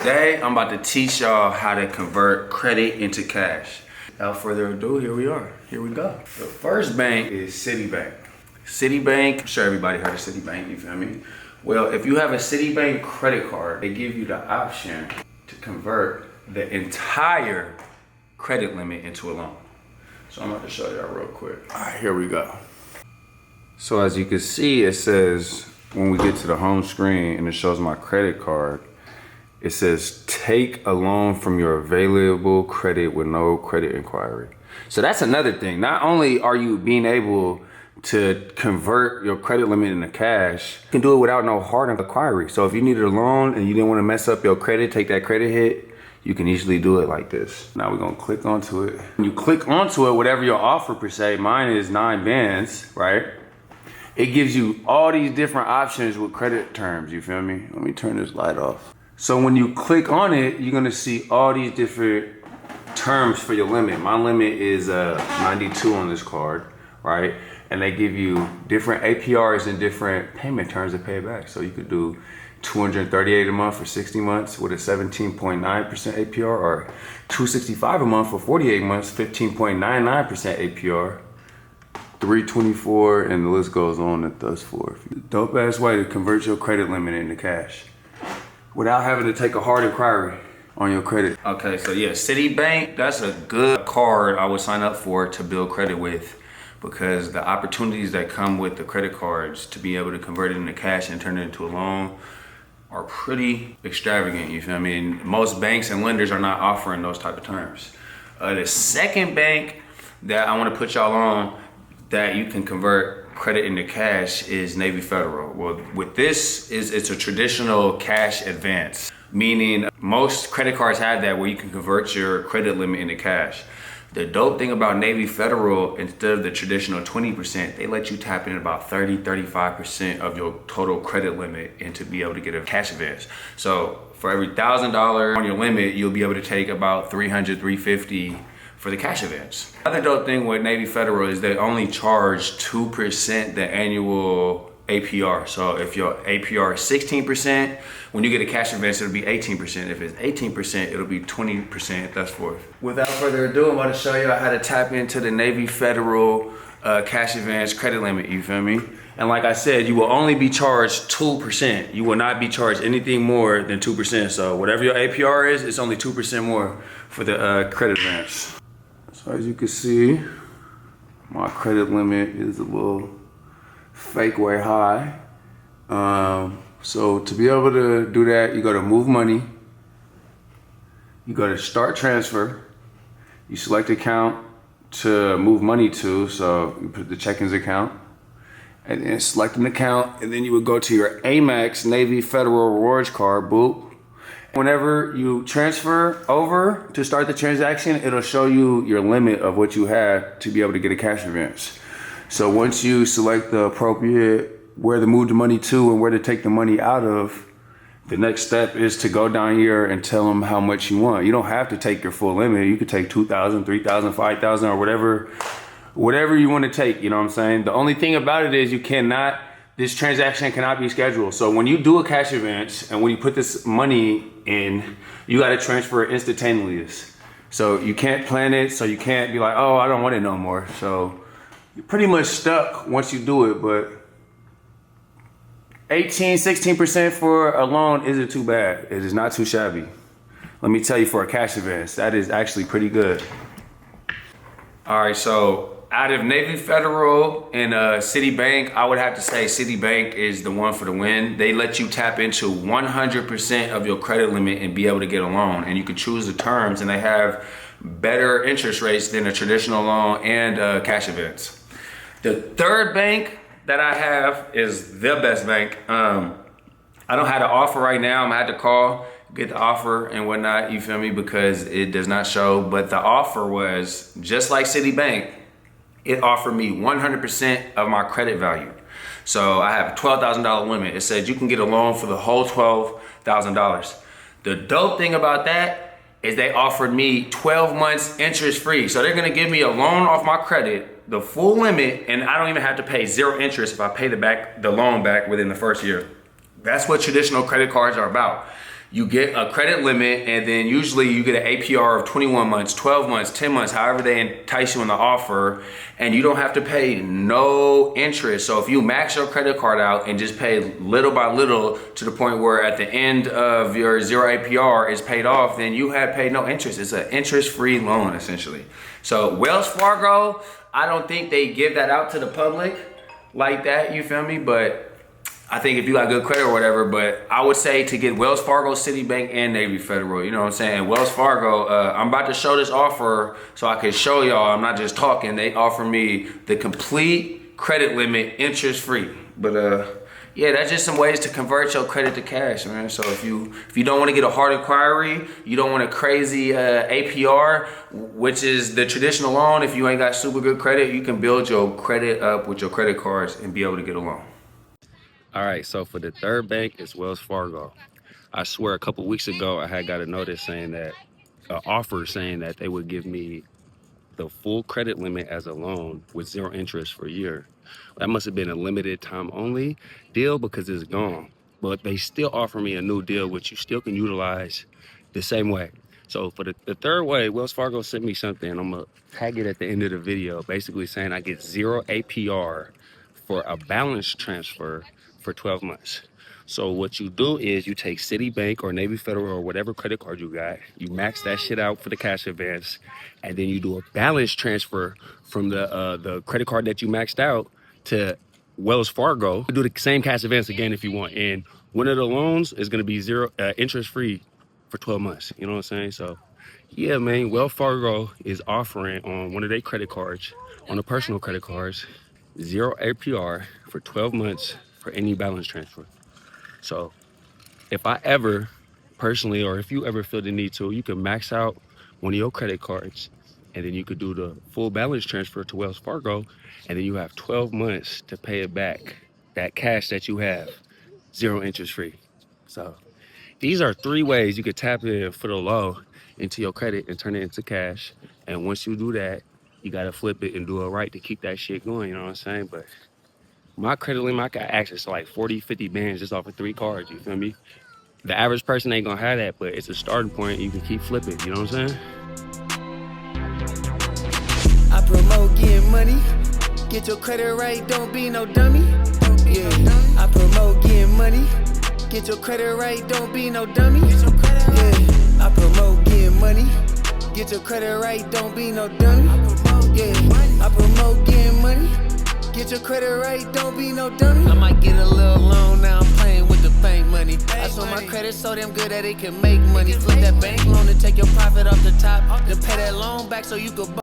Today, I'm about to teach y'all how to convert credit into cash. Without further ado, here we are. Here we go. The first bank is Citibank. Citibank, I'm sure everybody heard of Citibank, you feel me? Well, if you have a Citibank credit card, they give you the option to convert the entire credit limit into a loan. So I'm about to show y'all real quick. All right, here we go. So as you can see, it says, when we get to the home screen and it shows my credit card, it says, take a loan from your available credit with no credit inquiry. So that's another thing. Not only are you being able to convert your credit limit into cash, you can do it without no hard inquiry. So if you needed a loan and you didn't want to mess up your credit, take that credit hit, you can easily do it like this. Now we're gonna click onto it. When you click onto it, whatever your offer per se, mine is 9 bands, right? It gives you all these different options with credit terms, you feel me? Let me turn this light off. So when you click on it, you're gonna see all these different terms for your limit. My limit is 92 on this card, right? And they give you different APRs and different payment terms to pay back. So you could do $238 a month for 60 months with a 17.9% APR, or $265 a month for 48 months, 15.99% APR, $324, and the list goes on at thus forth. Dope ass way to convert your credit limit into cash without having to take a hard inquiry on your credit. Okay, so yeah, Citibank, that's a good card I would sign up for to build credit with, because the opportunities that come with the credit cards to be able to convert it into cash and turn it into a loan are pretty extravagant, you feel me? And most banks and lenders are not offering those type of terms. The second bank that I wanna put y'all on that you can convert credit into cash is Navy Federal. Well, with this, it's a traditional cash advance, meaning most credit cards have that where you can convert your credit limit into cash. The dope thing about Navy Federal, instead of the traditional 20%, they let you tap in about 30-35% of your total credit limit and to be able to get a cash advance. So for every $1,000 on your limit, you'll be able to take about $300-350 for the cash advance. Another dope thing with Navy Federal is they only charge 2% the annual APR. So if your APR is 16%, when you get a cash advance, it'll be 18%. If it's 18%, it'll be 20%, that's forth. Without further ado, I'm about to show you how to tap into the Navy Federal cash advance credit limit, you feel me? And like I said, you will only be charged 2%. You will not be charged anything more than 2%. So whatever your APR is, it's only 2% more for the credit advance. So as you can see, my credit limit is a little fake way high. So to be able to do that, you go to move money, you go to start transfer, you select account to move money to, so you put the check-ins account, and then select an account, and then you would go to your Amex Navy Federal Rewards card, boop. Whenever you transfer over to start the transaction, it'll show you your limit of what you have to be able to get a cash advance. So once you select the appropriate where to move the money to and where to take the money out of, the next step is to go down here and tell them how much you want. You don't have to take your full limit. You could take 2,000, 3,000, 5,000, or whatever you want to take, you know what I'm saying? The only thing about it is this transaction cannot be scheduled. So when you do a cash advance and when you put this money in, you gotta transfer it instantaneously. So you can't plan it, so you can't be like, oh, I don't want it no more. So you're pretty much stuck once you do it, but 16% for a loan isn't too bad. It is not too shabby. Let me tell you, for a cash advance, that is actually pretty good. All right, so out of Navy Federal and Citibank, I would have to say Citibank is the one for the win. They let you tap into 100% of your credit limit and be able to get a loan. And you can choose the terms, and they have better interest rates than a traditional loan and cash advance. The third bank that I have is the best bank. I don't have an offer right now. I'm gonna have to call, get the offer and whatnot, you feel me? Because it does not show, but the offer was just like Citibank. It offered me 100% of my credit value. So I have a $12,000 limit. It said you can get a loan for the whole $12,000. The dope thing about that is they offered me 12 months interest free. So they're gonna give me a loan off my credit, the full limit, and I don't even have to pay 0 interest if I pay the loan back within the first year. That's what traditional credit cards are about. You get a credit limit, and then usually you get an APR of 21 months, 12 months, 10 months, however they entice you in the offer, and you don't have to pay no interest. So if you max your credit card out and just pay little by little to the point where at the end of your 0 APR is paid off, then you have paid no interest. It's an interest-free loan, essentially. So Wells Fargo, I don't think they give that out to the public like that, you feel me? But I think if you got good credit or whatever, but I would say to get Wells Fargo, Citibank, and Navy Federal, you know what I'm saying? Wells Fargo, I'm about to show this offer so I can show y'all, I'm not just talking. They offer me the complete credit limit, interest free. But yeah, that's just some ways to convert your credit to cash, man. So if you don't want to get a hard inquiry, you don't want a crazy APR, which is the traditional loan. If you ain't got super good credit, you can build your credit up with your credit cards and be able to get a loan. All right, so for the third bank is Wells Fargo. I swear a couple weeks ago I had got a notice saying that, an offer saying that they would give me the full credit limit as a loan with 0 interest for a year. That must have been a limited time only deal because it's gone. But they still offer me a new deal, which you still can utilize the same way. So for the third way, Wells Fargo sent me something. I'm gonna tag it at the end of the video, basically saying I get 0 APR for a balance transfer for 12 months. So what you do is you take Citibank or Navy Federal or whatever credit card you got, you max that shit out for the cash advance, and then you do a balance transfer from the credit card that you maxed out to Wells Fargo. You do the same cash advance again if you want, and one of the loans is gonna be 0 interest free for 12 months. You know what I'm saying? So yeah, man, Wells Fargo is offering on one of their credit cards, on the personal credit cards, 0 APR for 12 months for any balance transfer. So if I ever personally, or if you ever feel the need to, you can max out one of your credit cards and then you could do the full balance transfer to Wells Fargo, and then you have 12 months to pay it back, that cash that you have, 0 interest free. So these are 3 ways you could tap in for the low into your credit and turn it into cash. And once you do that, you gotta flip it and do it right to keep that shit going, you know what I'm saying? But my credit limit, I got access to like 40, 50 bands just off of 3 cards, you feel me? The average person ain't gonna have that, but it's a starting point. You can keep flipping, you know what I'm saying? I promote getting money. Get your credit right, don't be no dummy. Yeah, I promote getting money. Get your credit right, don't be no dummy. Yeah, I promote getting money. Get your credit right, don't be no dummy. Yeah, I promote getting money. Get your credit right, don't be no dummy. I might get a little loan, now I'm playing with the bank money. I saw my credit so damn good that it can make money. Flip that bank loan and take your profit off the top. Then pay that loan back so you could buy